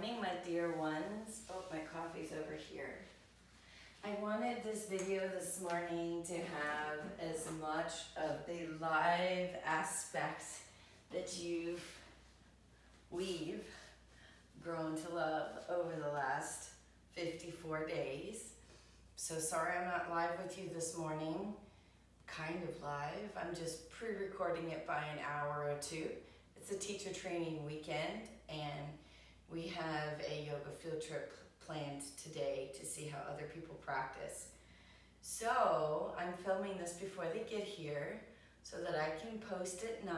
morning, my dear ones. Oh, my coffee's over here. I wanted this video this morning to have as much of the live aspect that we've grown to love over the last 54 days. So sorry I'm not live with you this morning. Kind of live. I'm just pre-recording it by an hour or two. It's a teacher training weekend, and we have a yoga field trip planned today to see how other people practice. So I'm filming this before they get here so that I can post at 9,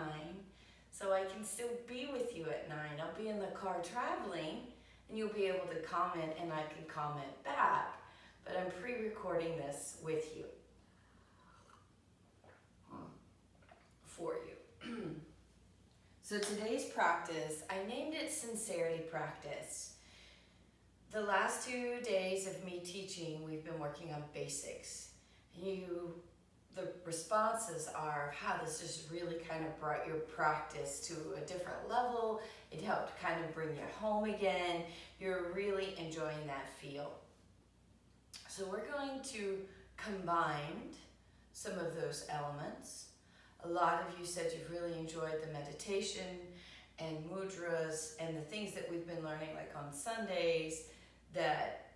so I can still be with you at 9. I'll be in the car traveling, and you'll be able to comment, and I can comment back. But I'm pre-recording this with you. For you. So today's practice, I named it Sincerity Practice. The last 2 days of me teaching, we've been working on basics. The responses are how this just really kind of brought your practice to a different level. It helped kind of bring you home again. You're really enjoying that feel. So we're going to combine some of those elements. A lot of you said you've really enjoyed the meditation and mudras and the things that we've been learning like on Sundays that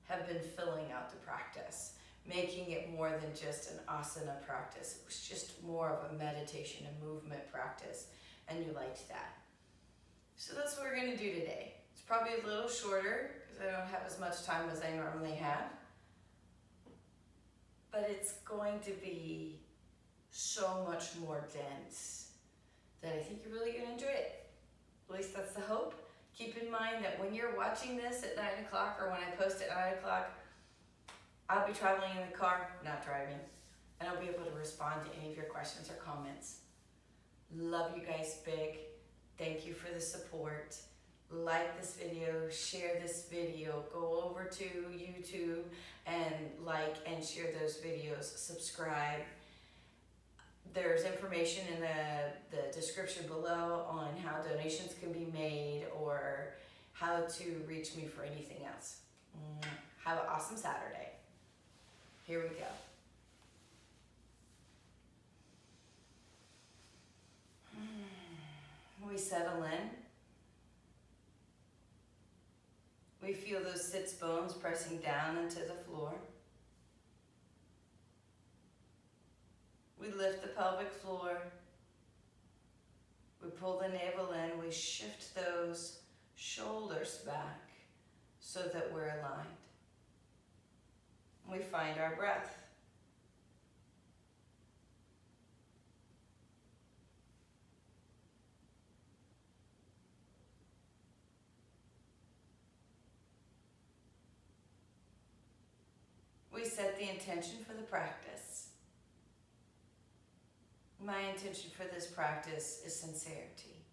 have been filling out the practice, making it more than just an asana practice. It was just more of a meditation and movement practice, and you liked that. So that's what we're going to do today. It's probably a little shorter because I don't have as much time as I normally have, but it's going to be so much more dense that I think you're really going to enjoy it. At least that's the hope. Keep in mind that when you're watching this at 9 o'clock or when I post at 9 o'clock, I'll be traveling in the car, not driving, and I'll be able to respond to any of your questions or comments. Love you guys big. Thank you for the support. Like this video, share this video, go over to YouTube and like and share those videos, subscribe. There's information in the description below on how donations can be made or how to reach me for anything else. Have an awesome Saturday. Here we go. We settle in. We feel those sits bones pressing down into the floor. We lift the pelvic floor. We pull the navel in. We shift those shoulders back so that we're aligned. We find our breath. We set the intention for the practice. My intention for this practice is sincerity.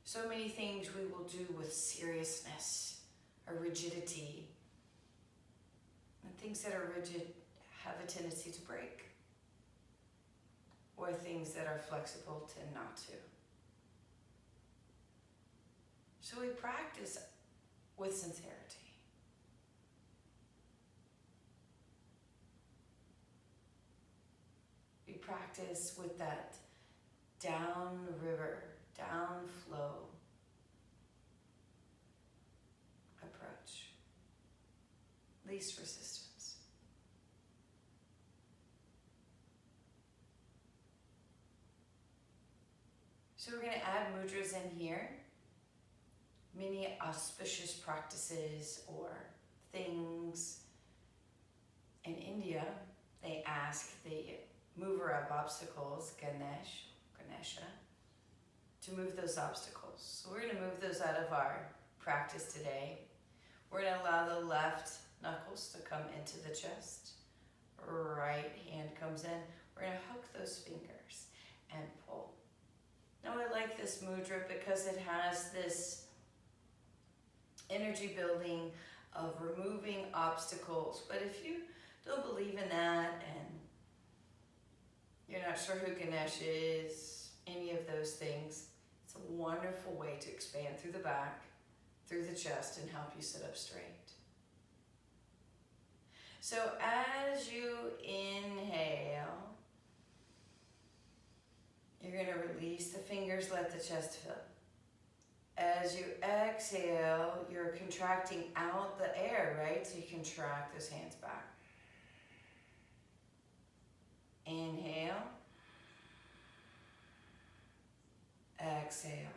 So many things we will do with seriousness or rigidity. And things that are rigid have a tendency to break. Or things that are flexible tend not to. So we practice with sincerity. Practice with that down river, down flow approach. Least resistance. So we're going to add mudras in here. Many auspicious practices or things. In India, they ask the mover of obstacles, Ganesha, to move those obstacles. So we're going to move those out of our practice today. We're going to allow the left knuckles to come into the chest. Right hand comes in. We're going to hook those fingers and pull. Now I like this mudra because it has this energy building of removing obstacles. But if you don't believe in that and you're not sure who Ganesh is, any of those things, it's It's a wonderful way to expand through the back, through the chest, and help you sit up straight. So as you inhale, you're going to release the fingers, let the chest fill. As you exhale, you're contracting out the air, right? So you contract those hands back. Inhale. Exhale.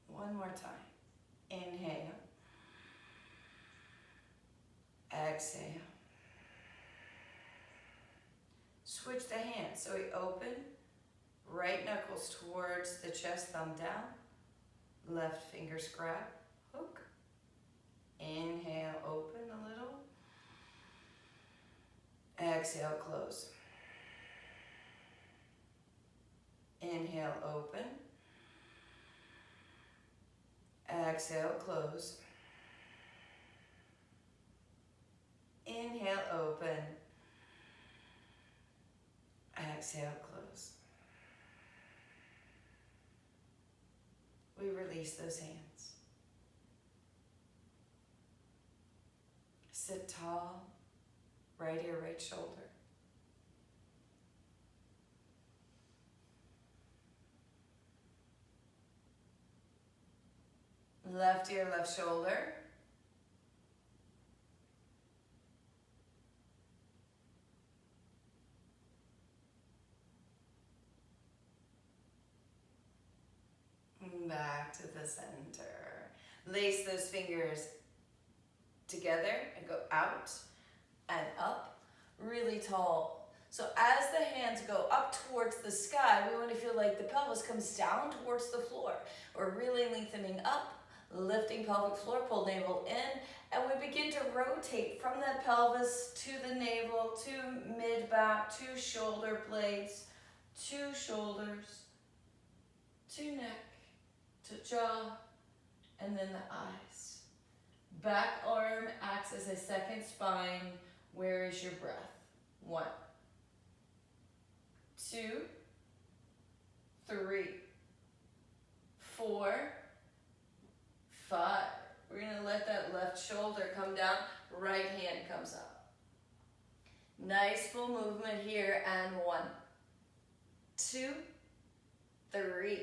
One more time. Inhale. Exhale. Switch the hands. So we open, right knuckles towards the chest, thumb down. Left fingers grab, hook. Inhale, open a little. Exhale, close. Inhale, open. Exhale, close. Inhale, open. Exhale, close. We release those hands. Sit tall, right ear, right shoulder. Left ear, left shoulder. Back to the center. Lace those fingers together and go out and up, really tall. So as the hands go up towards the sky, we want to feel like the pelvis comes down towards the floor. We're really lengthening up, lifting pelvic floor, pull navel in, and we begin to rotate from the pelvis to the navel, to mid-back, to shoulder blades, to shoulders, to neck, to jaw, and then the eyes. Back arm acts as a second spine. Where is your breath? 1, 2, 3, 4, 5. We're going to let that left shoulder come down, right hand comes up. Nice full movement here, and 1, 2, 3,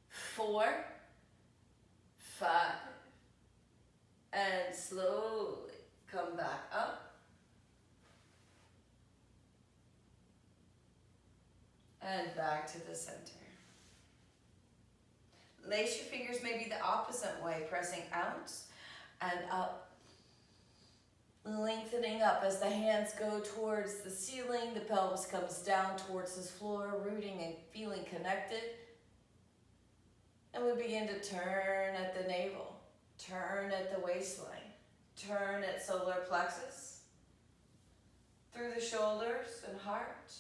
4, 5. And slowly come back up. And back to the center. Lace your fingers maybe the opposite way, pressing out and up. Lengthening up as the hands go towards the ceiling, the pelvis comes down towards the floor, rooting and feeling connected. And we begin to turn at the navel, turn at the waistline, turn at solar plexus, through the shoulders and heart,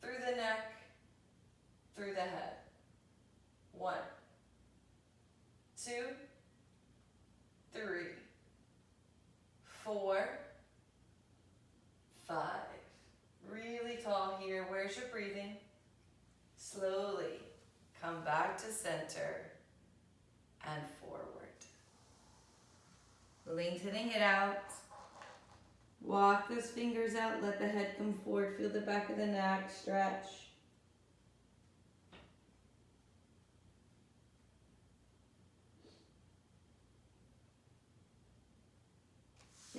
through the neck, through the head. 1, 2, 3, 4, 5. Really tall here. Where's your breathing? Slowly come back to center and forward. Lengthening it out. Walk those fingers out. Let the head come forward. Feel the back of the neck. Stretch.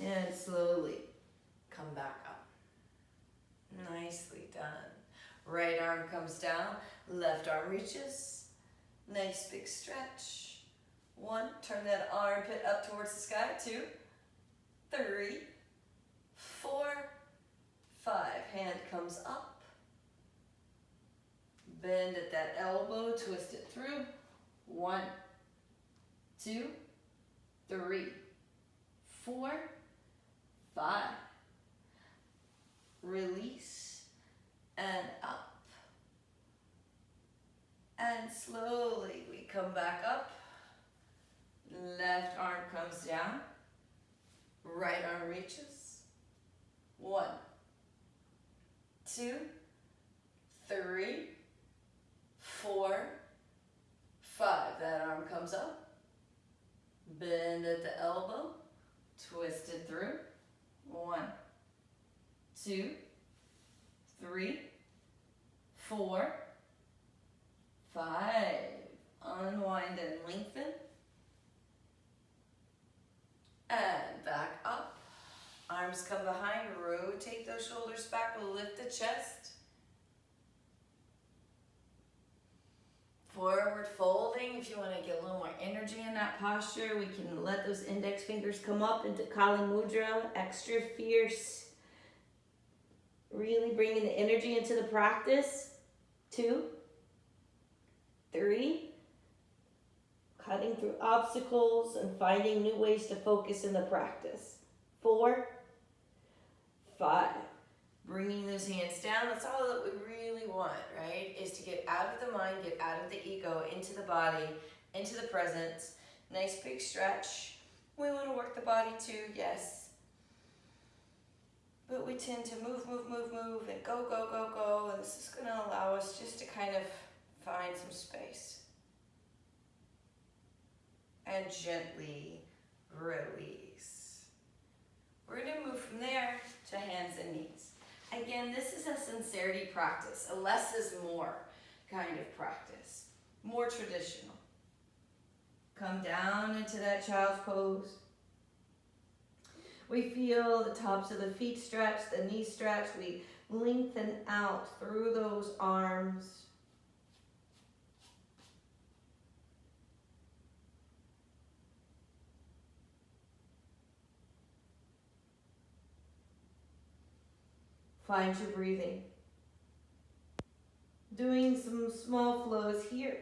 And slowly come back up. Nicely done. Right arm comes down, left arm reaches. Nice big stretch. 1, turn that armpit up towards the sky. 2, 3, 4, 5. Hand comes up. Bend at that elbow, twist it through. 1, 2, 3, 4, 5. Release and up. And slowly we come back up. Left arm comes down. Right arm reaches. 1, 2, 3, 4, 5. That arm comes up. Bend at the elbow. Twist it through. 1, 2, 3, 4, 5. Unwind and lengthen. And back up. Arms come behind. Rotate those shoulders back. Lift the chest. Forward folding. If you want to get a little more energy in that posture, we can let those index fingers come up into Kali Mudra. Extra fierce. Really bringing the energy into the practice. 2, 3. Cutting through obstacles and finding new ways to focus in the practice. 4, 5. Bringing those hands down. That's all that we really want, right? Is to get out of the mind, get out of the ego, into the body, into the present. Nice big stretch. We want to work the body too, yes. But we tend to move, and go. And this is going to allow us just to kind of find some space. And gently release. We're going to move from there to hands and knees. Again, this is a sincerity practice, a less is more kind of practice. More traditional. Come down into that child's pose. We feel the tops of the feet stretch, the knees stretch. We lengthen out through those arms. Find your breathing. Doing some small flows here.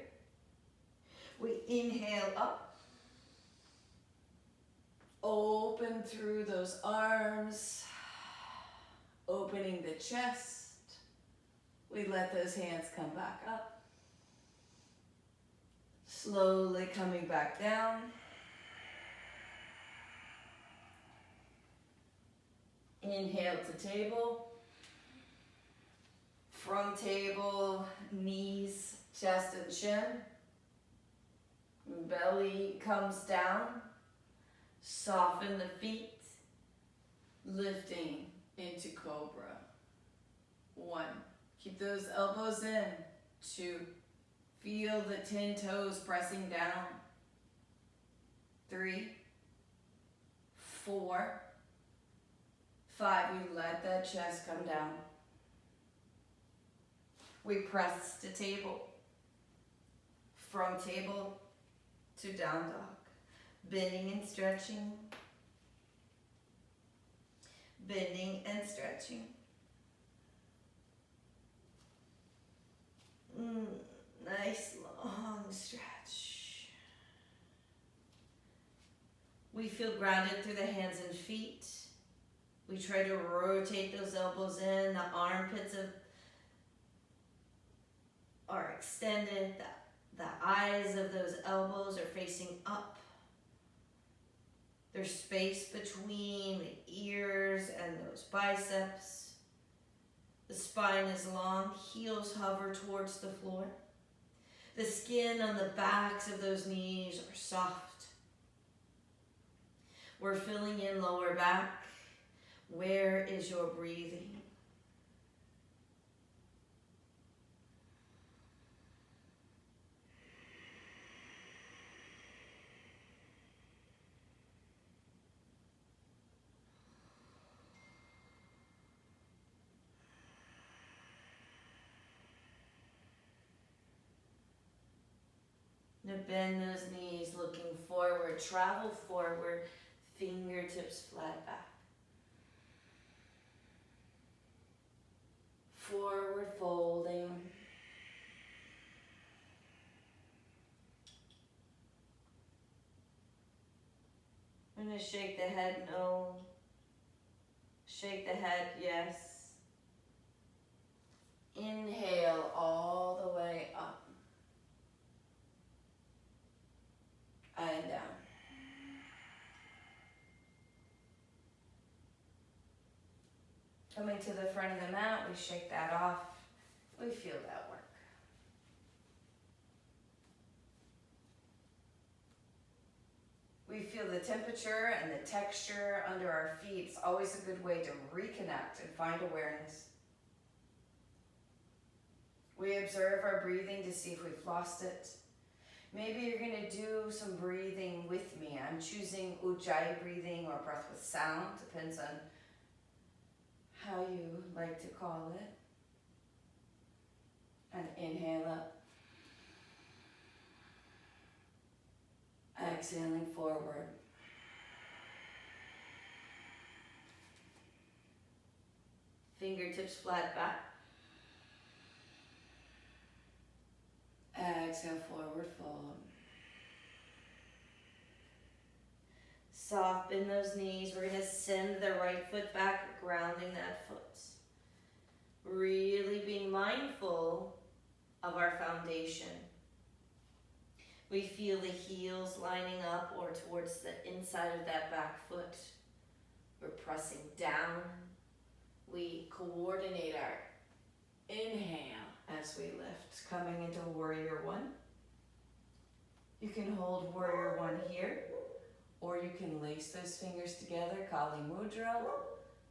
We inhale up. Open through those arms. Opening the chest. We let those hands come back up. Slowly coming back down. Inhale to table. From table, knees, chest and chin. Belly comes down. Soften the feet. Lifting into cobra. 1. Keep those elbows in. 2. Feel the 10 toes pressing down. 3. 4. 5. We let that chest come down. We press to table. From table to down dog. Bending and stretching. Bending and stretching. Nice long stretch. We feel grounded through the hands and feet. We try to rotate those elbows in. The armpits are extended. The eyes of those elbows are facing up. There's space between the ears and those biceps. The spine is long. Heels hover towards the floor. The skin on the backs of those knees are soft. We're filling in lower back. Where is your breathing? Now bend those knees, looking forward. Travel forward, fingertips flat back. Forward folding. I'm going to shake the head, no. Shake the head, yes. Inhale all the way up. And down. Coming to the front of the mat, we shake that off. We feel that work. We feel the temperature and the texture under our feet. It's always a good way to reconnect and find awareness. We observe our breathing to see if we've lost it. Maybe you're going to do some breathing with me. I'm choosing Ujjayi breathing or breath with sound. Depends on how you like to call it. And inhale up. Exhaling forward. Fingertips flat back. Exhale, forward fold. Soft bend those knees. We're going to send the right foot back, grounding that foot. Really being mindful of our foundation. We feel the heels lining up or towards the inside of that back foot. We're pressing down. We coordinate our inhale as we lift, coming into Warrior One. You can hold Warrior One here, or you can lace those fingers together, Kali Mudra,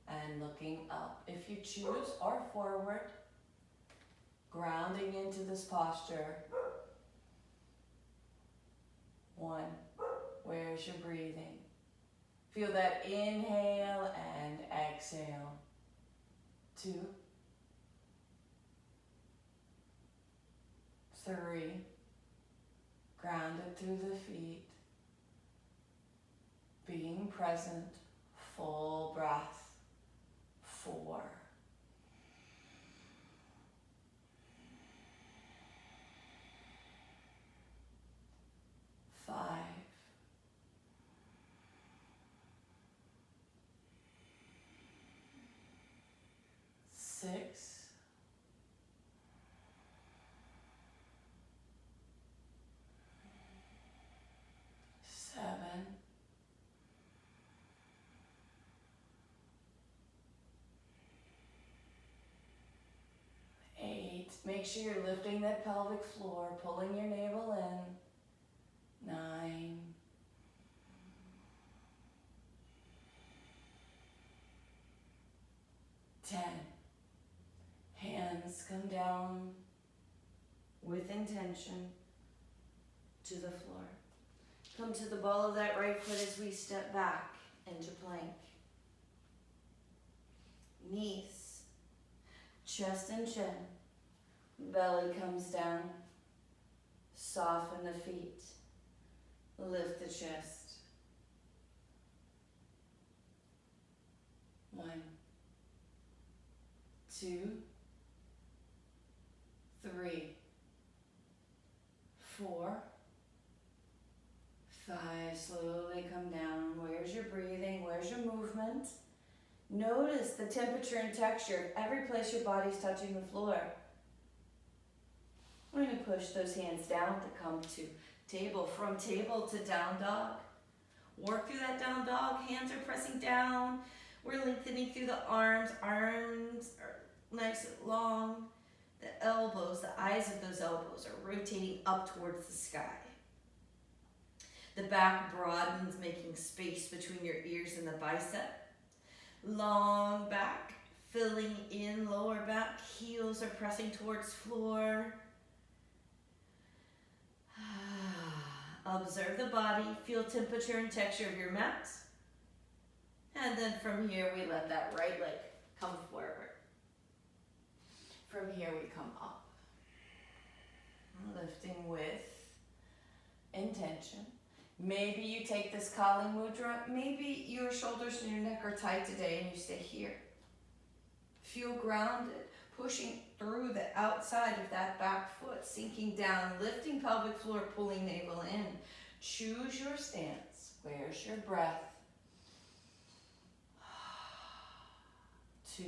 and looking up. If you choose, or forward, grounding into this posture. One, where's your breathing? Feel that inhale and exhale. Two, three, grounded through the feet, being present, full breath. Four, five, six, seven, 8. Make sure you're lifting that pelvic floor, pulling your navel in. 9, 10. Hands come down with intention to the floor. Come to the ball of that right foot as we step back into plank. Knees, chest and chin, belly comes down. Soften the feet, lift the chest. 1, 2, 3, 4, 5. Slowly come down. Where's your breathing? Where's your movement? Notice the temperature and texture of every place your body's touching the floor. We're going to push those hands down to come to table. From table to down dog. Work through that down dog. Hands are pressing down. We're lengthening through the arms. Arms are nice and long. The elbows, the eyes of those elbows are rotating up towards the sky. The back broadens, making space between your ears and the bicep. Long back, filling in lower back. Heels are pressing towards floor. Observe the body, feel temperature and texture of your mat. And then from here, we let that right leg come forward. From here, we come up. Lifting with intention. Maybe you take this Kali Mudra. Maybe your shoulders and your neck are tight today and you stay here. Feel grounded, pushing through the outside of that back foot, sinking down, lifting pelvic floor, pulling navel in. Choose your stance. Where's your breath? 2,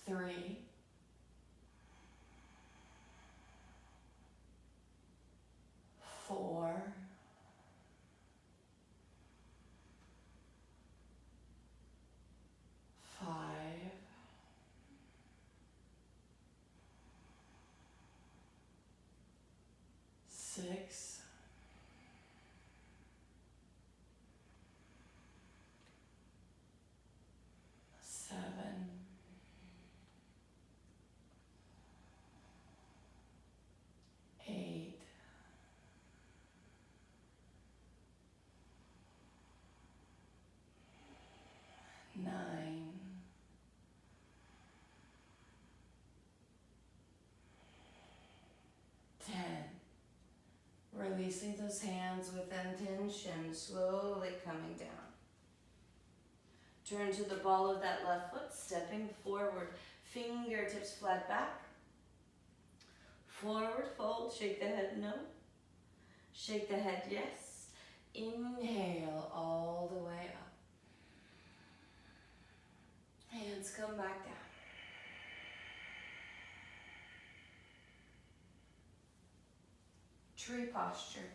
3, 4, 5, 6, 7, 8, 9, 10. Releasing those hands with intention, slowly coming down. Turn to the ball of that left foot, stepping forward, fingertips flat back. Forward fold, shake the head no. Shake the head yes. Inhale all the way up. Hands come back down. Tree posture.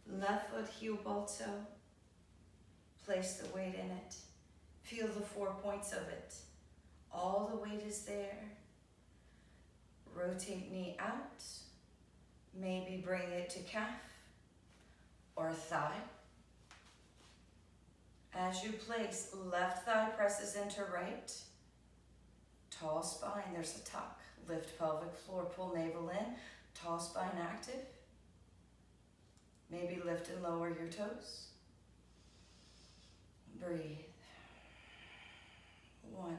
Left foot heel ball toe. Place the weight in it. Feel the 4 points of it. All the weight is there. Rotate knee out. Maybe bring it to calf or thigh. As you place, left thigh presses into right. Tall spine, there's a tuck. Lift pelvic floor, pull navel in. Tall spine active. Maybe lift and lower your toes. Breathe. 1.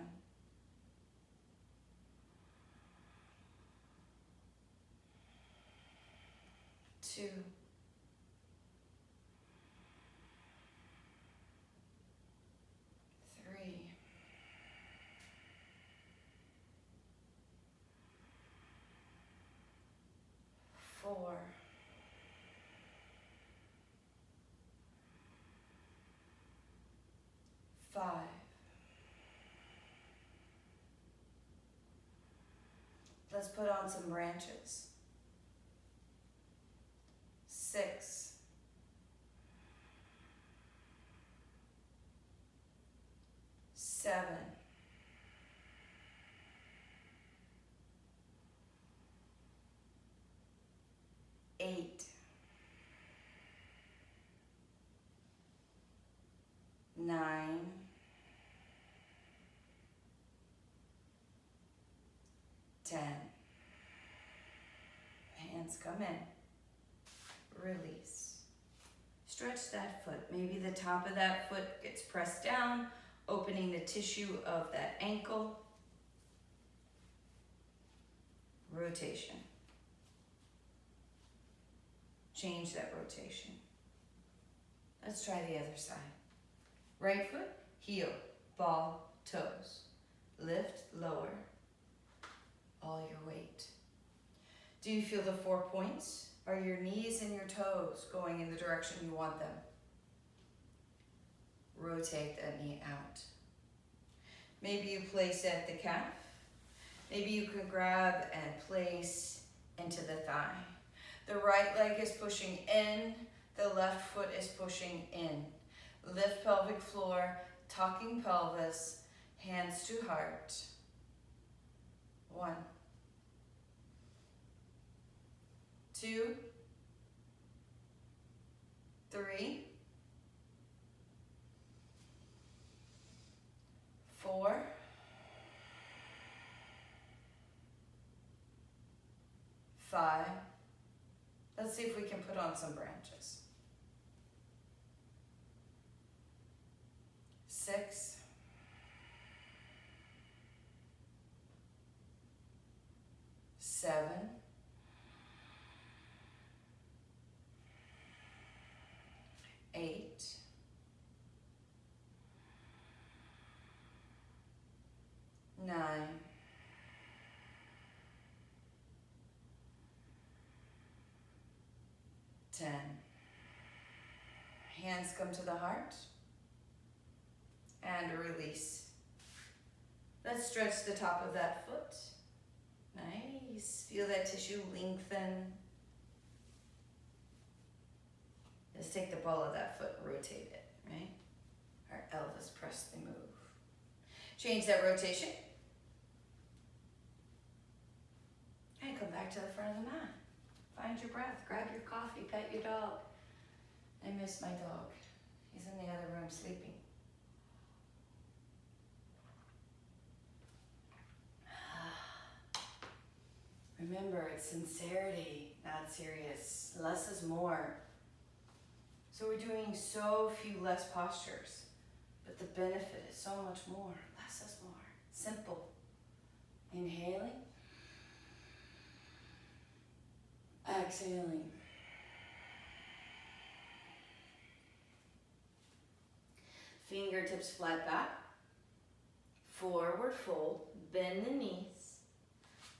2. 3. 4. 5. Let's put on some branches. 6. 7. 8. 9. 10. Hands come in. Release. Stretch that foot. Maybe the top of that foot gets pressed down, opening the tissue of that ankle. Rotation. Change that rotation. Let's try the other side. Right foot, heel, ball, toes. Lift, lower. All your weight. Do you feel the 4 points? Are your knees and your toes going in the direction you want them? Rotate that knee out. Maybe you place at the calf. Maybe you can grab and place into the thigh. The right leg is pushing in, the left foot is pushing in. Lift pelvic floor, tucking pelvis, hands to heart. 1. 2. 3. 4. 5. Let's see if we can put on some branches. 6. 7. 8. 9. 10. Hands come to the heart and release. Let's stretch the top of that foot. Nice. Feel that tissue lengthen. Let's take the ball of that foot, rotate it, right? Our Elvis Presley move. Change that rotation. And come back to the front of the mat. Find your breath, grab your coffee, pet your dog. I miss my dog. He's in the other room sleeping. Remember, it's sincerity, not serious. Less is more. So we're doing so few less postures, but the benefit is so much more. Less is more. Simple. Inhaling. Exhaling. Fingertips flat back. Forward fold. Bend the knees.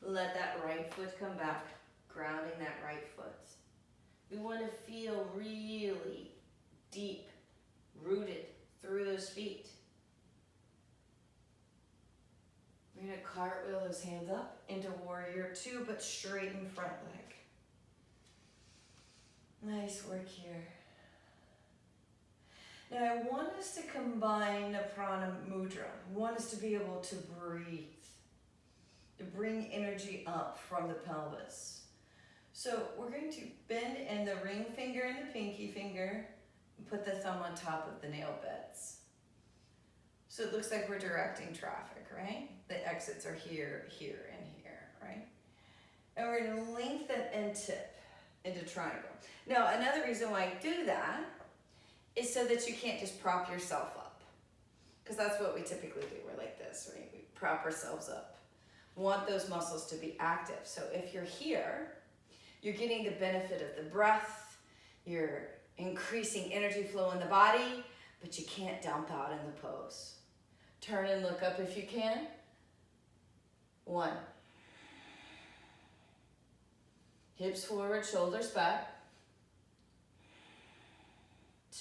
Let that right foot come back, grounding that right foot. We want to feel really deep, rooted through those feet. We're going to cartwheel those hands up into warrior two, but straighten front leg. Nice work here. Now I want us to combine the Prana Mudra. I want us to be able to breathe, to bring energy up from the pelvis. So we're going to bend in the ring finger and the pinky finger and put the thumb on top of the nail beds. So it looks like we're directing traffic, right? The exits are here, here, and here, right? And we're going to lengthen and tip into triangle. Now, another reason why I do that is so that you can't just prop yourself up. Because that's what we typically do. We're like this, right? We prop ourselves up. Want those muscles to be active. So if you're here, you're getting the benefit of the breath, you're increasing energy flow in the body, but you can't dump out in the pose. Turn and look up if you can. 1. Hips forward, shoulders back.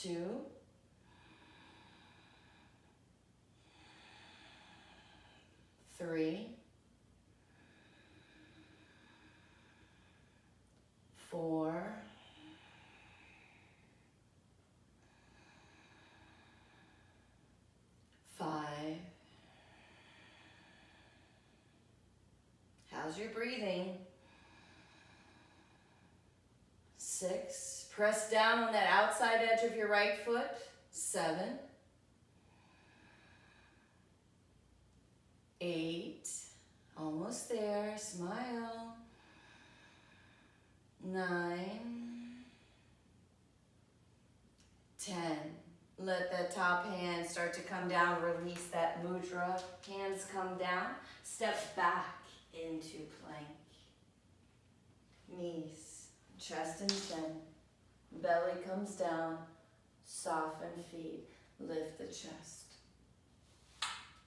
2. 3. 4. 5. How's your breathing? 6. Press down on that outside edge of your right foot. 7. 8. Almost there. Smile. 9. 10. Let that top hand start to come down. Release that mudra. Hands come down. Step back into plank. Knees, chest and chin. Belly comes down. Soften feet. Lift the chest.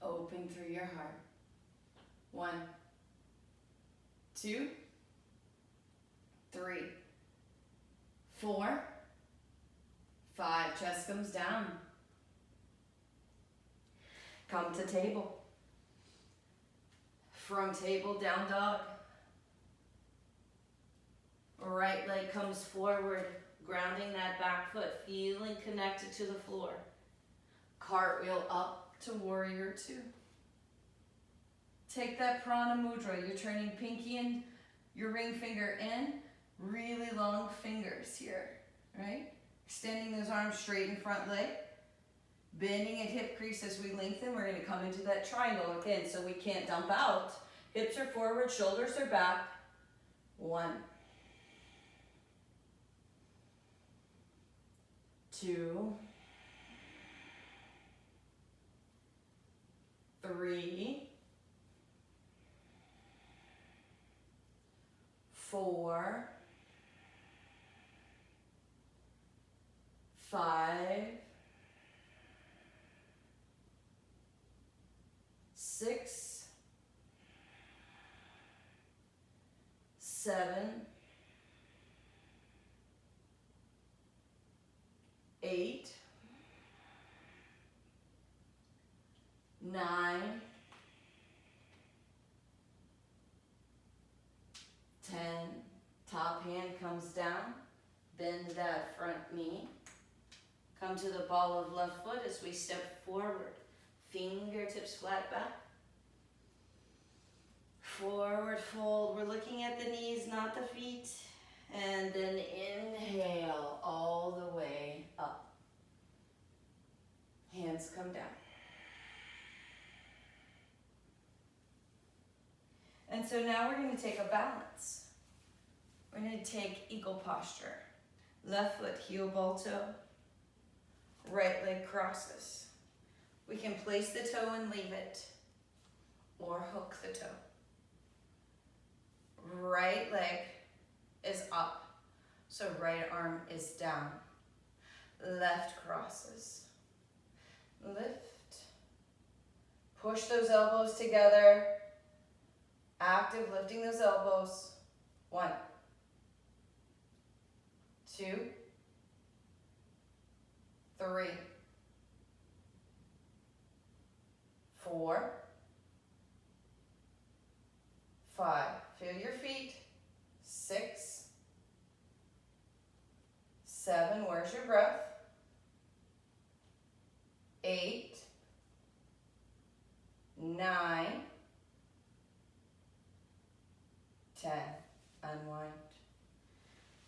Open through your heart. 1, 2, 3, 4, 5. Chest comes down. Come to table. From table, down dog. Right leg comes forward, grounding that back foot, feeling connected to the floor. Cartwheel up to warrior 2. Take that Prana Mudra. You're turning pinky and your ring finger in. Really long fingers here, right? Extending those arms straight in front leg. Bending at hip crease as we lengthen. We're going to come into that triangle again so we can't dump out. Hips are forward, shoulders are back. 1, 2, 3, 4, 5, 6, 7, 8, 9, 10. Top hand comes down. Bend that front knee. Come to the ball of left foot as we step forward. Fingertips flat back. Forward fold. We're looking at the knees, not the feet. And then inhale all the way up. Hands come down. And so now we're going to take a balance. We're going to take eagle posture. Left foot heel ball toe. Right leg crosses. We can place the toe and leave it, or hook the toe. Right leg is up, so right arm is down. Left crosses. Lift. Push those elbows together. Active lifting those elbows. 1, 2, 3, 4, 5. Feel your feet. 6, 7. Where's your breath? 8, 9, 10. Unwind.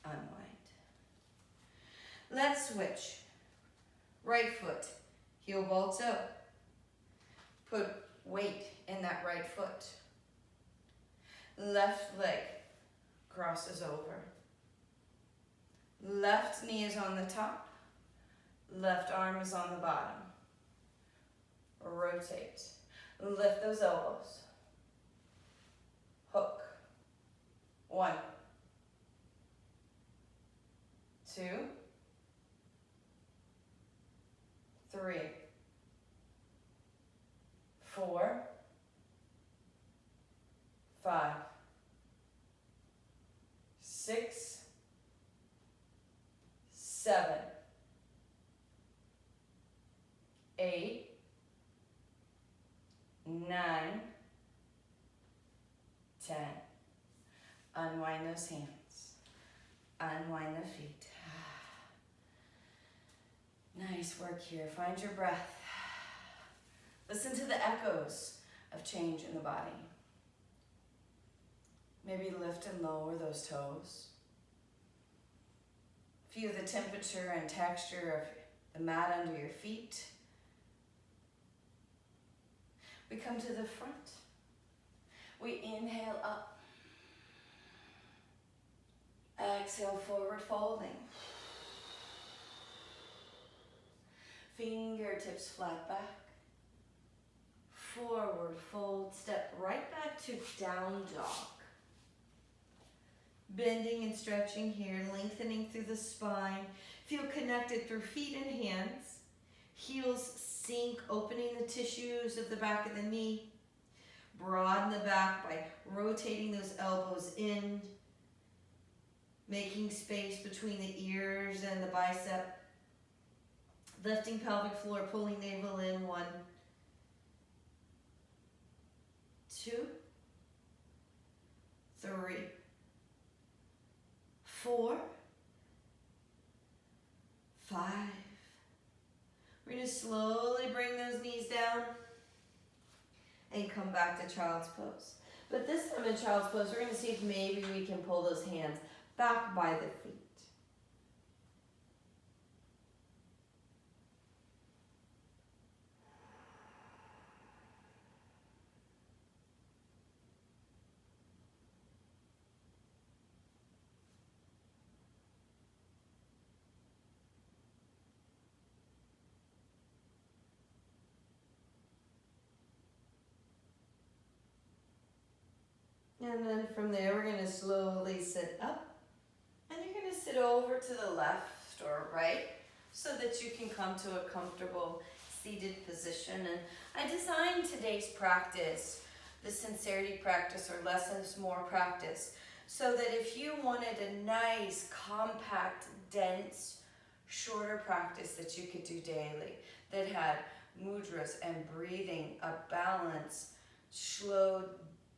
Unwind. Let's switch. Right foot, heel ball toe. Put weight in that right foot. Left leg crosses over. Left knee is on the top. Left arm is on the bottom. Rotate. Lift those elbows. Hook. 1, 2, 3, 4, 5, 6, 7, 8, 9, 10. Unwind those hands. Unwind the feet. Nice work here. Find your breath. Listen to the echoes of change in the body. Maybe lift and lower those toes. Feel the temperature and texture of the mat under your feet. We come to the front. We inhale up. Exhale, forward folding. Fingertips flat back. Forward fold, step right back to down dog. Bending and stretching here, lengthening through the spine. Feel connected through feet and hands. Heels sink, opening the tissues of the back of the knee. Broaden the back by rotating those elbows in. Making space between the ears and the bicep. Lifting pelvic floor, pulling navel in. 1, 2, 3, 4, 5. We're going to slowly bring those knees down and come back to child's pose. But this time in child's pose, we're going to see if maybe we can pull those hands back by the feet. And then from there, we're going to slowly sit up. And you're going to sit over to the left or right so that you can come to a comfortable seated position. And I designed today's practice, the sincerity practice or less is more practice, so that if you wanted a nice, compact, dense, shorter practice that you could do daily, that had mudras and breathing, a balance, slow,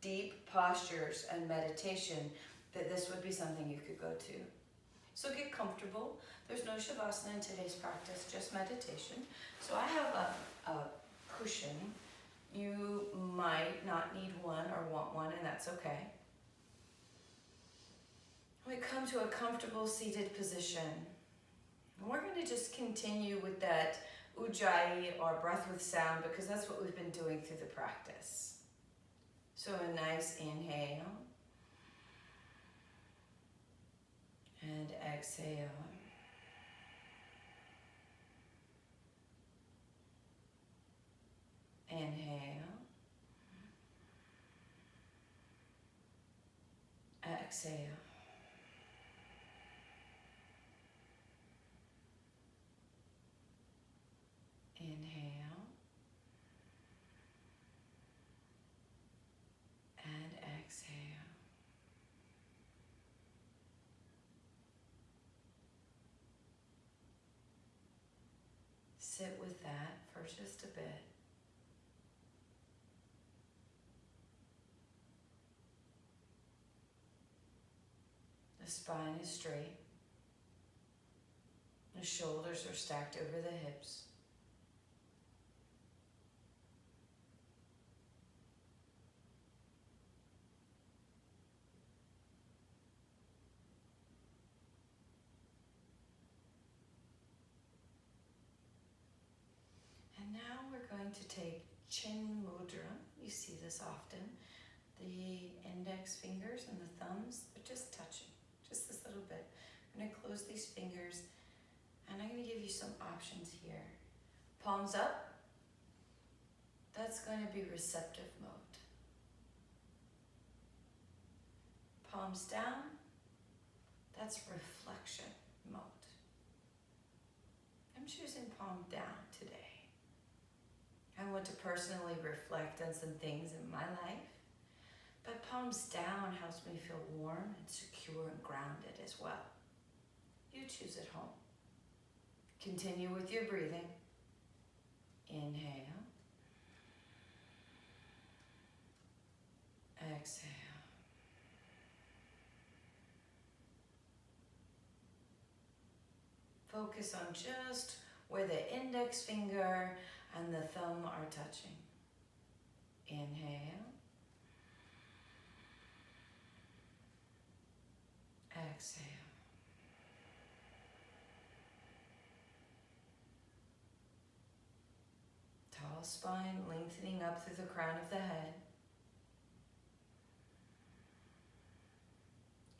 deep postures and meditation, that this would be something you could go to. So get comfortable. There's no shavasana in today's practice, just meditation. So I have a cushion. You might not need one or want one, and that's okay. We come to a comfortable seated position. And we're going to just continue with that ujjayi or breath with sound because that's what we've been doing through the practice. So a nice inhale and exhale. Inhale. Exhale. Inhale. And exhale. Sit with that for just a bit. The spine is straight. The shoulders are stacked over the hips. And now we're going to take chin mudra. You see this often. The index fingers and the thumbs are just touching, just this little bit. I'm going to close these fingers and I'm going to give you some options here. Palms up, that's going to be receptive mode. Palms down, that's reflection mode. I'm choosing palm down today. I want to personally reflect on some things in my life. But palms down helps me feel warm and secure and grounded as well. You choose at home. Continue with your breathing. Inhale. Exhale. Focus on just where the index finger and the thumb are touching. Inhale. Exhale. Tall spine lengthening up through the crown of the head.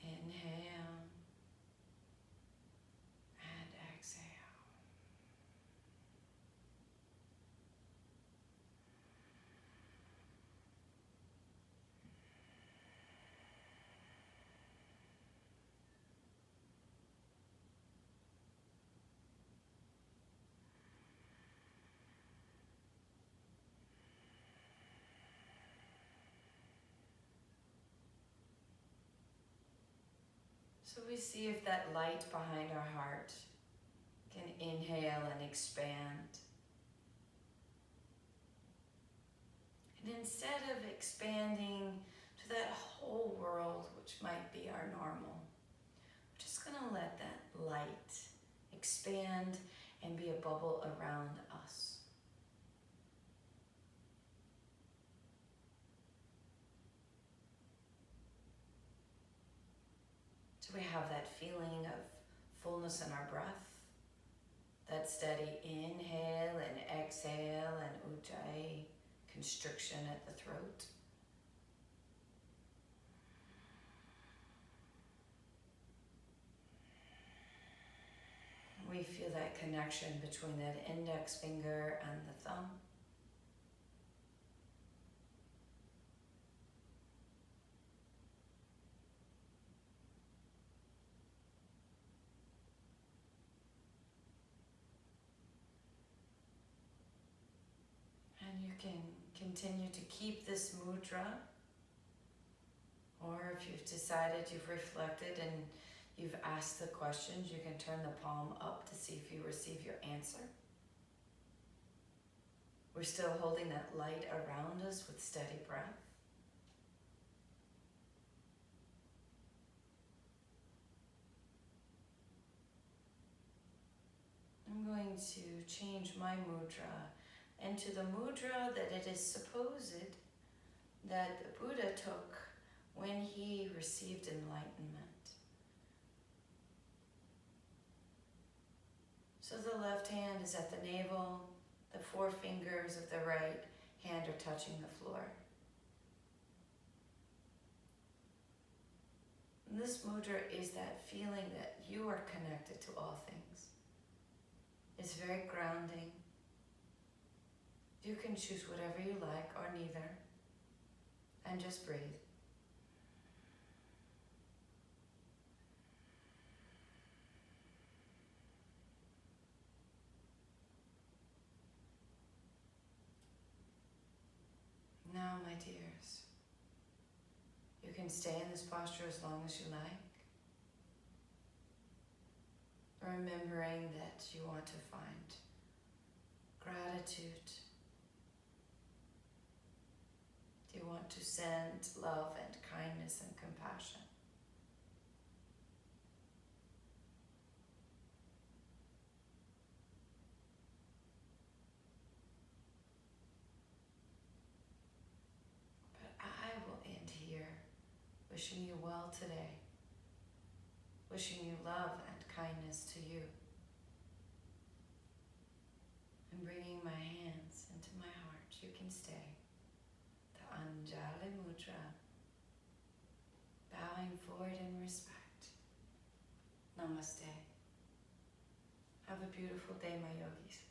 Inhale and exhale. So we see if that light behind our heart can inhale and expand. And instead of expanding to that whole world, which might be our normal, we're just going to let that light expand and be a bubble around us. So we have that feeling of fullness in our breath, that steady inhale and exhale and ujjayi, constriction at the throat. We feel that connection between that index finger and the thumb. And you can continue to keep this mudra, or if you've decided, you've reflected and you've asked the questions, you can turn the palm up to see if you receive your answer. We're still holding that light around us with steady breath. I'm going to change my mudra into the mudra that it is supposed that the Buddha took when he received enlightenment. So the left hand is at the navel, the four fingers of the right hand are touching the floor. And this mudra is that feeling that you are connected to all things. It's very grounding. You can choose whatever you like or neither. And just breathe. Now, my dears, you can stay in this posture as long as you like, remembering that you want to find gratitude. You want to send love and kindness and compassion. I will end here, wishing you well today, wishing you love and kindness to you, and bringing my hands into my heart. You can stay. The Untitled Mudra, bowing forward in respect. Namaste. Have a beautiful day, my yogis.